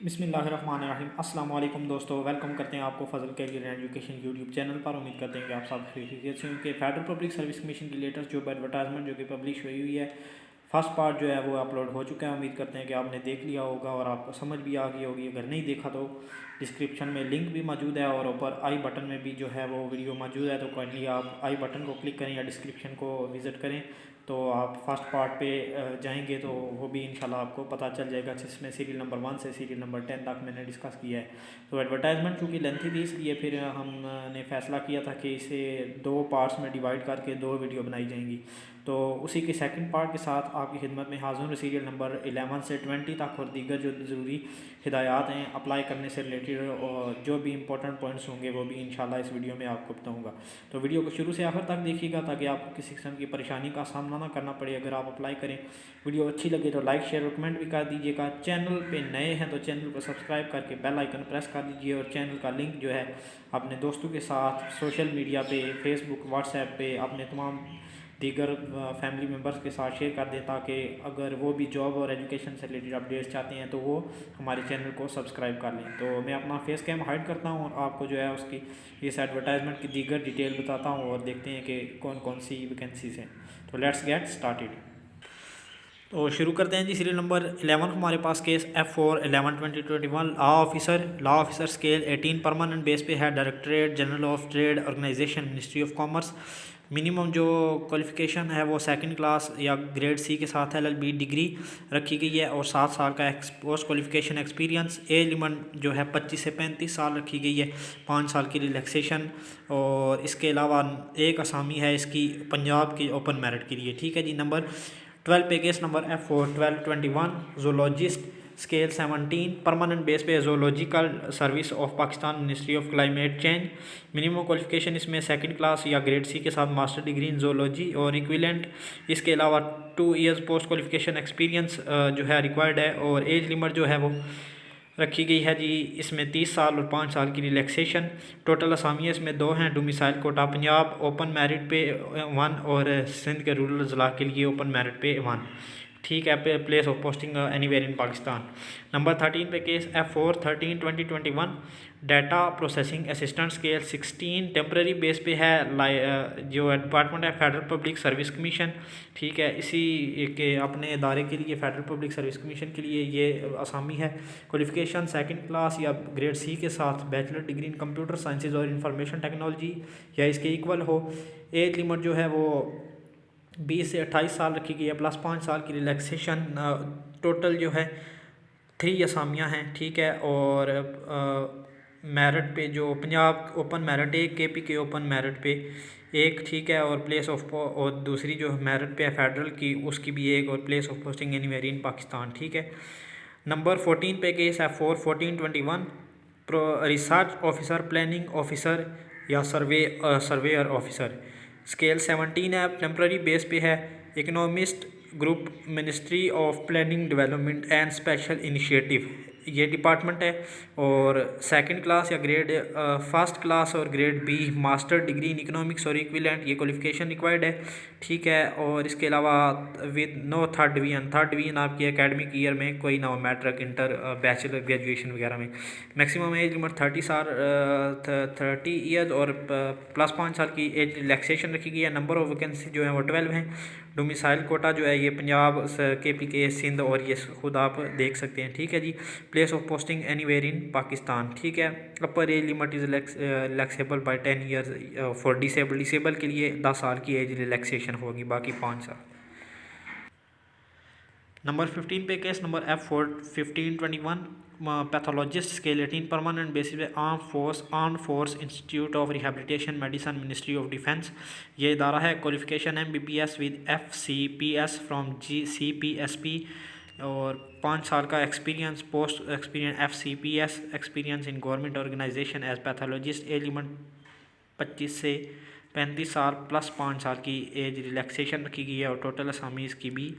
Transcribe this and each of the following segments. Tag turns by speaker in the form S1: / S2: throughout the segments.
S1: बिस्मिल्लाहिर्रहमानिर्रहीम। अस्सलाम वालेकुम दोस्तों, वेलकम करते हैं आपको फजल कैरियर एजुकेशन यूट्यूब चैनल पर। उम्मीद करते हैं कि आप सब खैरियत से होंगे। फेडरल पब्लिक सर्विस कमीशन की लेटेस्ट जॉब एडवर्टाइजमेंट जो कि पब्लिश हुई हुई है, फर्स्ट पार्ट जो है वो अपलोड हो चुका है। उम्मीद करते हैं कि आपने देख लिया होगा और आपको समझ भी आ गई होगी। अगर नहीं देखा तो डिस्क्रिप्शन में लिंक भी मौजूद है और ऊपर आई बटन में भी जो है वो वीडियो मौजूद है, तो काइंडली आप आई बटन को क्लिक करें या डिस्क्रिप्शन को विज़िट करें तो आप फर्स्ट पार्ट पे जाएंगे तो वो भी इंशाल्लाह आपको पता चल जाएगा, जिसमें सीरियल नंबर 1 से सीरियल नंबर 10 तक मैंने डिस्कस किया है। तो एडवर्टाइजमेंट चूँकि लेंथी थी, इसलिए फिर हमने फ़ैसला किया था कि इसे 2 पार्ट्स में डिवाइड करके 2 वीडियो बनाई जाएंगी। तो उसी के सेकंड पार्ट के साथ आपकी खिदमत में हाज़िर हूँ। सीरियल नंबर 11 से 20 तक और दीगर जो ज़रूरी हिदायत हैं अप्लाई करने से रिलेटेड और जो भी इंपॉर्टेंट पॉइंट्स होंगे वो भी इंशाल्लाह इस वीडियो में आपको बताऊंगा। तो वीडियो को शुरू से आखिर तक देखिएगा ताकि आपको किसी किस्म की परेशानी का सामना ना करना पड़े अगर आप अप्लाई करें। वीडियो अच्छी लगे तो लाइक शेयर और कमेंट भी कर दीजिएगा। चैनल पे नए हैं तो चैनल को सब्सक्राइब करके बेल आइकन प्रेस कर दीजिए और चैनल का लिंक जो है अपने दोस्तों के साथ सोशल मीडिया पे, फेसबुक, व्हाट्सएप पे अपने तमाम दीगर फैमिली मेम्बर्स के साथ शेयर कर दें ताकि अगर वो भी जॉब और एजुकेशन से रिलेटेड अपडेट्स चाहते हैं तो वो हमारे चैनल को सब्सक्राइब कर लें। तो मैं अपना फेस कैम हाइड करता हूँ और आपको जो है उसकी इस एडवर्टाइजमेंट की दीगर डिटेल बताता हूँ और देखते हैं कि कौन कौन सी वैकेंसीज हैं। तो लेट्स गेट स्टार्टेड। तो शुरू करते हैं जी। सीरियल नंबर 11 हमारे पास case F4/11/2021 law officer scale 18 permanent base पे है। Directorate general of trade organisation, ministry of commerce. Minimum जो क्वालिफ़िकेशन है वो सेकंड क्लास या ग्रेड सी के साथ LLB डिग्री रखी गई है और 7 साल का post qualification experience. Age limit जो है 25 से 35 साल रखी गई है। 5 साल की रिलैक्सेशन और इसके अलावा एक असामी है इसकी पंजाब की ओपन मेरिट के लिए। ठीक है जी। नंबर 12 पे case number F4/12/21 zoologist scale 17 permanent base पे zoological service of Pakistan, ministry of climate change. Minimum qualification इसमें सेकंड क्लास या ग्रेड सी के साथ मास्टर डिग्री इन जोलॉजी और इक्विवेलेंट। इसके अलावा 2 इयर्स पोस्ट क्वालिफिकेशन एक्सपीरियंस जो है रिक्वायर्ड है और एज लिमिट जो है वो रखी गई है जी इसमें 30 साल और 5 साल की रिलैक्सेशन। टोटल असामियाँ इसमें 2 हैं। Domicile quota Punjab open merit पे 1 और सिंध के रूरल ज़िला के लिए ओपन मेरिट पे 1। ठीक है। Place of posting anywhere in Pakistan. Number 13 पे case F4/13/2021 data processing assistant scale 16 temporary base पे है। जो डिपार्टमेंट है फेडरल पब्लिक सर्विस कमीशन। ठीक है। इसी के अपने इदारे के लिए फेडरल पब्लिक सर्विस कमीशन के लिए ये असामी है। क्वालिफिकेशन सेकंड क्लास या ग्रेड सी के साथ बैचलर डिग्री इन कंप्यूटर साइंसेज और इंफॉर्मेशन टेक्नोलॉजी या इसके इक्वल हो। एज लिमिट जो है वो 20 से 28 साल रखी गई है प्लस 5 साल की रिलैक्सेशन। टोटल जो है 3 असामियाँ हैं। ठीक है। और मेरिट पे जो पंजाब ओपन मेरिट एक, KP के ओपन मेरिट पे एक। ठीक है। और प्लेस ऑफ और दूसरी जो मेरिट पे है फेडरल की उसकी भी एक और place of posting anywhere in Pakistan. ठीक है। नंबर 14 पे केस है F4/14/21 research officer, planning officer या सर्वेयर ऑफिसर। स्केल 17 है। टेम्पररी बेस पे है। Economist group, ministry of planning development and special initiative ये डिपार्टमेंट है। और सेकंड क्लास या ग्रेड फर्स्ट क्लास और grade B master degree in economics और इक्विवेलेंट ये क्वालिफिकेशन रिक्वायर्ड है। ठीक है। और इसके अलावा विद नो थर्ड डिवीजन आपकी एकेडमिक ईयर में कोई ना हो, मैट्रिक, इंटर, बैचलर, ग्रेजुएशन वगैरह में। मैक्सिमम एज लिमिट 30 ईयर्स और प्लस 5 साल की एज रिलैक्सेशन रखी गई है। नंबर ऑफ वैकेंसी जो है वो 12 हैं। डोमिसाइल कोटा जो है ये पंजाब, KP के, सिंध और ये खुद आप देख सकते हैं। ठीक है जी। Place of posting anywhere in Pakistan. ठीक है। Upper age limit is relaxable by 10 years for disable के लिए 10 साल की एज रिलैक्सेशन होगी, बाकी 5 साल। नंबर 15 पे case number F4/15/21 pathologist scale 18 permanent basis पे arm force institute of rehabilitation medicine, ministry of defence ये इदारा है। Qualification MBBS with FCPS from CPSP और 5 साल का experience, post experience FCPS experience in government organisation as pathologist. As limit 25 से 35 साल plus 5 साल की एज रिलैक्सेशन रखी गई है और टोटल असामी इसकी भी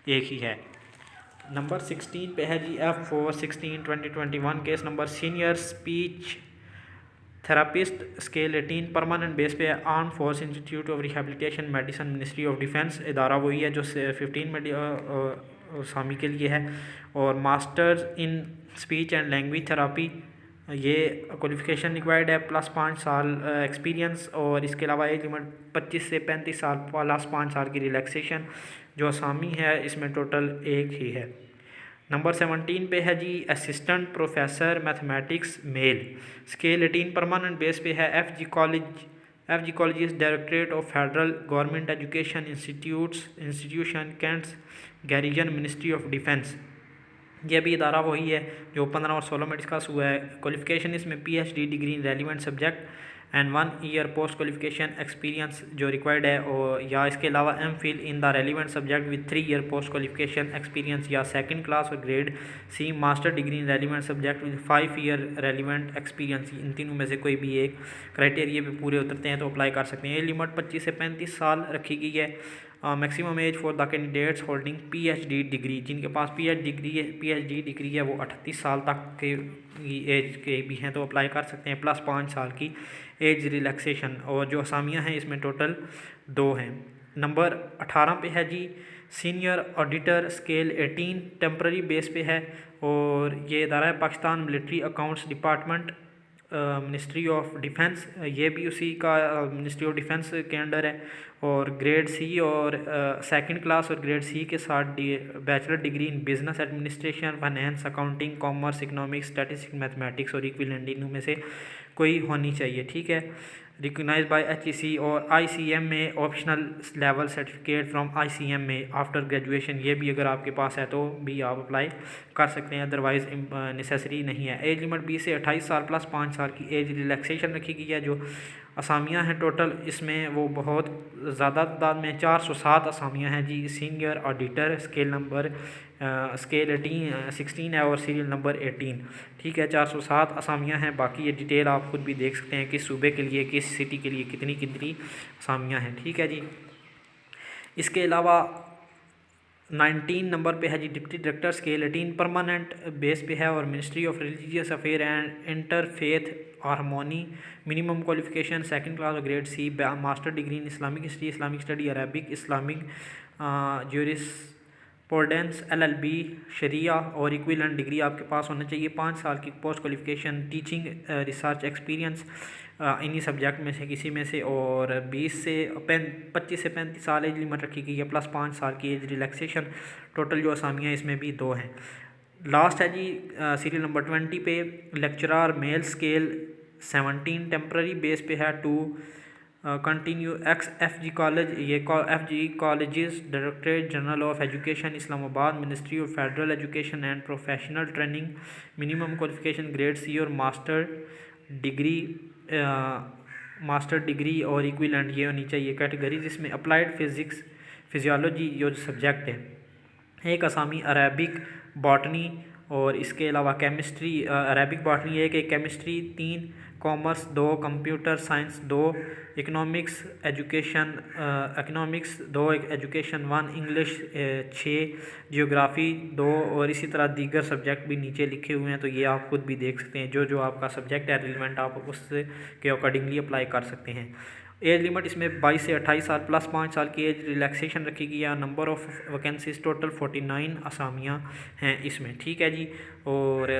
S1: एक ही है। नंबर 16 पे है जी F4/16/2021 case number senior speech therapist scale 18 permanent base पे arm force institute of rehabilitation medicine, ministry of defence इदारा वही है जो 15 में असामी के लिए है। और masters in speech and language therapy, ये क्वालिफ़िकेशन रिक्वायर्ड है प्लस 5 साल एक्सपीरियंस, और इसके अलावा एज लिमिट 25 से 35 साल प्लस 5 साल की रिलैक्सेशन। जो असामी है इसमें टोटल एक ही है। नंबर 17 पे है जी assistant professor mathematics male, scale 18 permanent base पे है। F G college directorate of federal government education institution cantts garrison ministry of defence. ये भी इदारा वही है जो 15 और 16 में डिस्कस हुआ है। क्वालिफिकेशन इसमें PhD degree in relevant subject and 1 year post qualification experience जो रिक्वायर्ड है, और या इसके अलावा MPhil in the relevant subject with 3 year post qualification experience, या सेकंड क्लास और grade C master degree in relevant subject with 5 year relevant experience. इन तीनों में से कोई भी एक क्राइटेरिया पे पूरे उतरते हैं तो अप्लाई कर सकते हैं। ये लिमिट 25 से 35 साल रखी गई है। Maximum age for the candidates holding PhD degree, जिनके पास पीएचडी डिग्री है वो 38 साल तक के एज के भी हैं तो अप्लाई कर सकते हैं, प्लस 5 साल की एज रिलैक्सेशन। और जो असामियाँ हैं इसमें टोटल 2 हैं। नंबर 18 पे है जी senior auditor, scale 18 temporary base पे है, और ये इदारा है Pakistan military accounts department ministry of defence, ये भी उसी का मिनिस्ट्री ऑफ डिफेंस के अंडर है। और ग्रेड सी और सेकंड क्लास और ग्रेड सी के साथ bachelor degree in business administration, finance, accounting, commerce, economics, statistics, mathematics और इक्विवेलेंट इनमें से कोई होनी चाहिए। ठीक है। रिकग्नाइज बाय HEC और ICM में optional level certificate from ICM में आफ्टर ग्रेजुएशन, ये भी अगर आपके पास है तो भी आप अप्लाई कर सकते हैं, अदरवाइज नेसेसरी नहीं है। एज लिमिट 20 से 28 साल प्लस 5 साल की एज रिलैक्सेशन रखी गई है। जो असामियाँ हैं टोटल इसमें वो बहुत ज़्यादा तादाद में 407 असामियाँ हैं जी। सीनियर ऑडिटर स्केल 16 है और सीरियल नंबर 18। ठीक है, 407 असामियाँ हैं। बाकी ये डिटेल आप खुद भी देख सकते हैं किस सूबे के लिए, किस सिटी के लिए कितनी कितनी असामियाँ हैं। ठीक है जी। इसके अलावा 19 नंबर पे है जी deputy director, scale 18 permanent base पे है, और ministry of religious affair and interfaith harmony. Minimum qualification second class और grade C, master degree in Islamic history, Islamic study, Arabic, Islamic jurisprudence, LLB, शरिया और इक्विवेलेंट डिग्री आपके पास होना चाहिए। 5 साल की post qualification, teaching research experience इन्हीं subject में से किसी में से, और 25 से 35 साल एज लिमिट रखी गई है, प्लस 5 साल की एज रिलैक्सेशन। टोटल जो असामियाँ इसमें भी 2 हैं। लास्ट है जी सीरियल नंबर 20 पे lecturer male, scale 17 temporary base पे है टू कंटिन्यू FG कॉलेज। ये FG colleges directorate general of education Islamabad, ministry of federal education and professional training. Minimum qualification grade C और मास्टर डिग्री और equivalent ये होनी चाहिए। Categories इसमें अप्लाइड फिजिक्स, फिजियोलॉजी जो सब्जेक्ट है, एक असामी अरेबिक बॉटनी, और इसके अलावा केमिस्ट्री, अरेबिक बॉटनी एक chemistry 3, commerce 2, computer science 2, economics 2, education 1, English 6, geography 2, और इसी तरह दीगर सब्जेक्ट भी नीचे लिखे हुए हैं तो ये आप खुद भी देख सकते हैं। जो जो आपका सब्जेक्ट है रिलेवेंट आप उससे के अकॉर्डिंगली अप्लाई कर सकते हैं। एज लिमिट इसमें 22 से 28 साल प्लस 5 साल की एज रिलैक्सेशन रखी गई है। नंबर ऑफ़ वैकेंसीज टोटल 49 असामियाँ हैं इसमें। ठीक है जी। और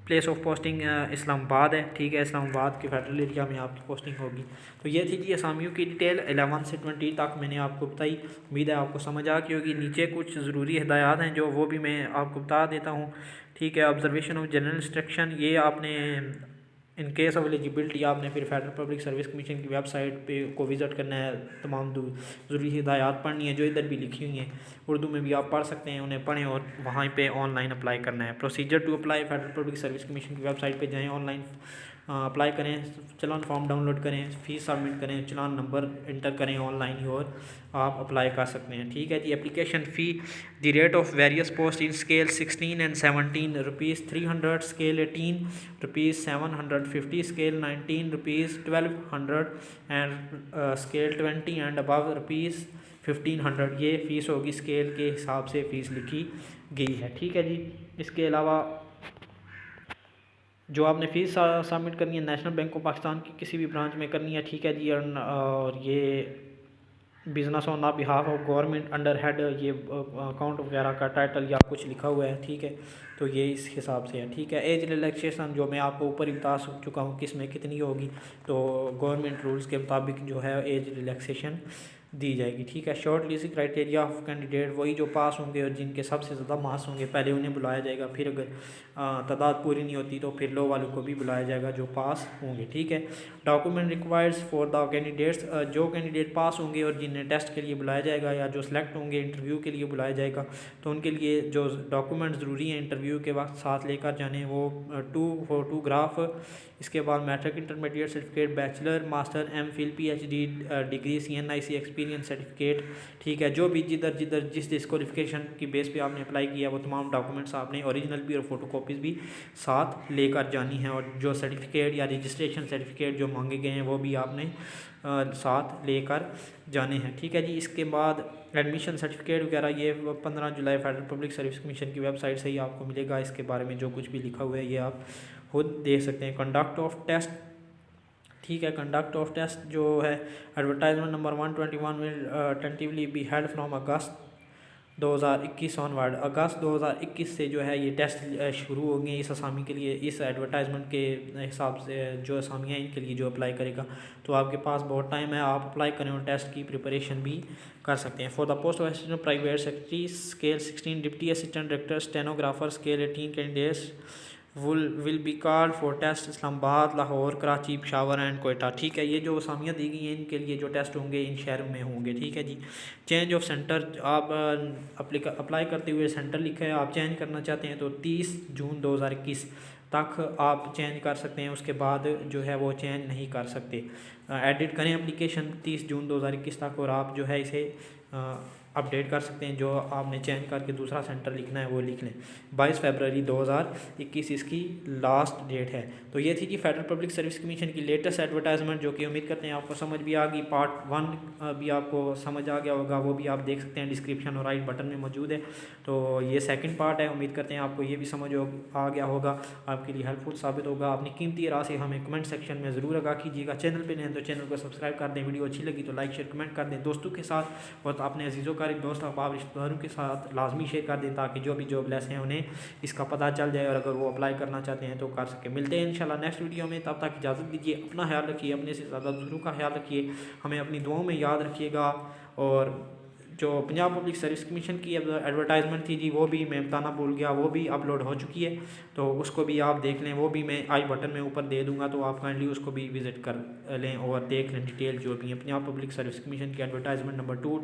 S1: प्लेस ऑफ पोस्टिंग इस्लामाबाद है। ठीक है, इस्लामाबाद के फेडरल एरिया में आपकी पोस्टिंग होगी। तो ये थी जी असामियों की डिटेल 11 से 20 तक मैंने आपको बताई। उम्मीद है आपको समझ आ गई होगी। नीचे कुछ ज़रूरी हिदायत हैं जो वो भी मैं आपको बता देता हूँ। ठीक है, ऑब्जर्वेशन ऑफ जनरल इंस्ट्रक्शन, ये आपने इन केस ऑफ एलिजिबिलिटी आपने फिर फेडरल पब्लिक सर्विस कमीशन की वेबसाइट पे को विज़िट करना है, तमाम ज़रूरी हिदायत पढ़नी है जो इधर भी लिखी हुई हैं, उर्दू में भी आप पढ़ सकते हैं, उन्हें पढ़ें और वहाँ पे ऑनलाइन अप्लाई करना है। Procedure to apply, federal public service commission की वेबसाइट पे जाएं, ऑनलाइन अप्लाई करें, चलान फॉर्म डाउनलोड करें, फ़ीस सबमिट करें, चलान नंबर इंटर करें ऑनलाइन ही और आप अप्लाई कर सकते हैं। ठीक है जी। Application fee, the rate of various post in scale 16 and 17 rupees 300, scale 18 rupees 750, scale 19 rupees 1200 and scale 20 and above rupees 1500। ये फ़ीस होगी, स्केल के हिसाब से फ़ीस लिखी गई है। ठीक है जी। इसके अलावा जो आपने फ़ीस सबमिट करनी है नेशनल बैंक ऑफ पाकिस्तान की किसी भी ब्रांच में करनी है। ठीक है जी। और ये business on behalf of government under head ये अकाउंट वगैरह का टाइटल या कुछ लिखा हुआ है, ठीक है। तो ये इस हिसाब से है, ठीक है। एज रिलैक्सेशन जो मैं आपको ऊपर ही बता चुका हूँ किस में कितनी होगी, तो गवर्नमेंट रूल्स के मुताबिक जो है एज रिलैक्सेशन दी जाएगी, ठीक है। Short list criteria of candidate, वही जो पास होंगे और जिनके सबसे ज़्यादा मार्क्स होंगे पहले उन्हें बुलाया जाएगा, फिर अगर तादाद पूरी नहीं होती तो फिर लो वालों को भी बुलाया जाएगा जो पास होंगे, ठीक है। Document requires for the candidates, जो कैंडिडेट पास होंगे और जिन्हें टेस्ट के लिए बुलाया जाएगा या जो सिलेक्ट होंगे इंटरव्यू के लिए बुलाया जाएगा, तो उनके लिए जो डॉक्यूमेंट ज़रूरी हैं इंटरव्यू के वक्त साथ लेकर जाने, वो 2 फोटोग्राफ, इसके बाद matric intermediate certificate, bachelor master MPhil PhD डिग्री, CNIC एक्सपीरियंस सर्टिफिकेट, ठीक है। जो भी जिधर जिस क्वालिफिकेशन की बेस पे आपने अप्लाई किया वो तमाम डॉक्यूमेंट्स आपने ओरिजिनल भी और फोटोकॉपीज़ भी साथ लेकर जानी है, और जो सर्टिफिकेट या रजिस्ट्रेशन सर्टिफिकेट जो मांगे गए हैं वो भी आपने साथ लेकर जाने हैं, ठीक है जी। इसके बाद एडमिशन सर्टिफिकेट वगैरह ये 15 जुलाई फेडरल पब्लिक सर्विस कमीशन की वेबसाइट से ही आपको मिलेगा। इसके बारे में जो कुछ भी लिखा हुआ है ये आप खुद देख सकते हैं। कंडक्ट ऑफ टेस्ट, ठीक है। कंडक्ट ऑफ टेस्ट जो है advertisement number 121 will tentatively be held from August 2021 onward. अगस्त 2021 से जो है ये टेस्ट शुरू होंगे इस असामी के लिए, इस एडवर्टाइजमेंट के हिसाब से जो असामियाँ इनके लिए जो अप्लाई करेगा, तो आपके पास बहुत टाइम है, आप अप्लाई करें और टेस्ट की प्रिपरेशन भी कर सकते हैं। For the post of assistant private secretary scale 16, deputy assistant director, stenographer scale 18 candidates will be called for test Islamabad, Lahore, Karachi, Peshawar and Quetta, ठीक है। ये जो असामियाँ दी गई हैं इनके लिए जो टेस्ट होंगे इन शहरों में होंगे, ठीक है जी। चेंज ऑफ सेंटर, आप अप्लाई करते हुए सेंटर लिखा है, आप चेंज करना चाहते हैं तो 30 जून 2021 तक आप चेंज कर सकते हैं, उसके बाद जो है वो चेंज नहीं कर सकते। एडिट करें एप्लीकेशन 30 जून 2021 तक, और आप जो है इसे अपडेट कर सकते हैं, जो आपने चेंज करके दूसरा सेंटर लिखना है वो लिख लें। 22 फरवरी 2021 इसकी लास्ट डेट है। तो ये थी जी फेडरल पब्लिक सर्विस कमीशन की लेटेस्ट एडवर्टाइजमेंट, जो कि उम्मीद करते हैं आपको समझ भी आ गई। पार्ट 1 भी आपको समझ आ गया होगा, वो भी आप देख सकते हैं, डिस्क्रिप्शन और राइट बटन में मौजूद है। तो ये सेकंड पार्ट है, उम्मीद करते हैं आपको ये भी समझ आ गया होगा, आपके लिए हेल्पफुल साबित होगा। अपनी कीमती राय से हमें कमेंट सेक्शन में ज़रूर आगाह कीजिएगा। चैनल पर नहीं तो चैनल को सब्सक्राइब कर दें, वीडियो अच्छी लगी तो लाइक शेयर कमेंट कर दें दोस्तों के साथ, और अपने अजीज़ों दोस्त अहबाब रिश्तेदारों के साथ लाजमी शेयर कर दें, ताकि जो भी जॉबलेस हैं उन्हें इसका पता चल जाए और अगर वो अप्लाई करना चाहते हैं तो कर सके। मिलते हैं इंशाल्लाह नेक्स्ट वीडियो में, तब तक इजाज़त दीजिए। अपना ख्याल रखिए, अपने से ज़्यादा दूसरों का ख्याल रखिए, हमें अपनी दुआओं में याद रखिएगा। और जो पंजाब पब्लिक सर्विस कमीशन की एडवर्टाइजमेंट थी जी, वो भी मैं बताना भूल गया, वो भी अपलोड हो चुकी है, तो उसको भी आप देख लें। वो भी मैं आई बटन में ऊपर दे दूंगा, तो आप काइंडली उसको भी विज़िट कर लें और देख लें डिटेल जो भी है पंजाब पब्लिक सर्विस कमीशन की एडवर्टाइजमेंट नंबर 2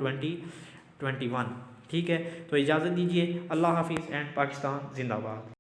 S1: 2021, ठीक है। तो इजाज़त दीजिए, अल्लाह हाफिज़ एंड पाकिस्तान जिंदाबाद।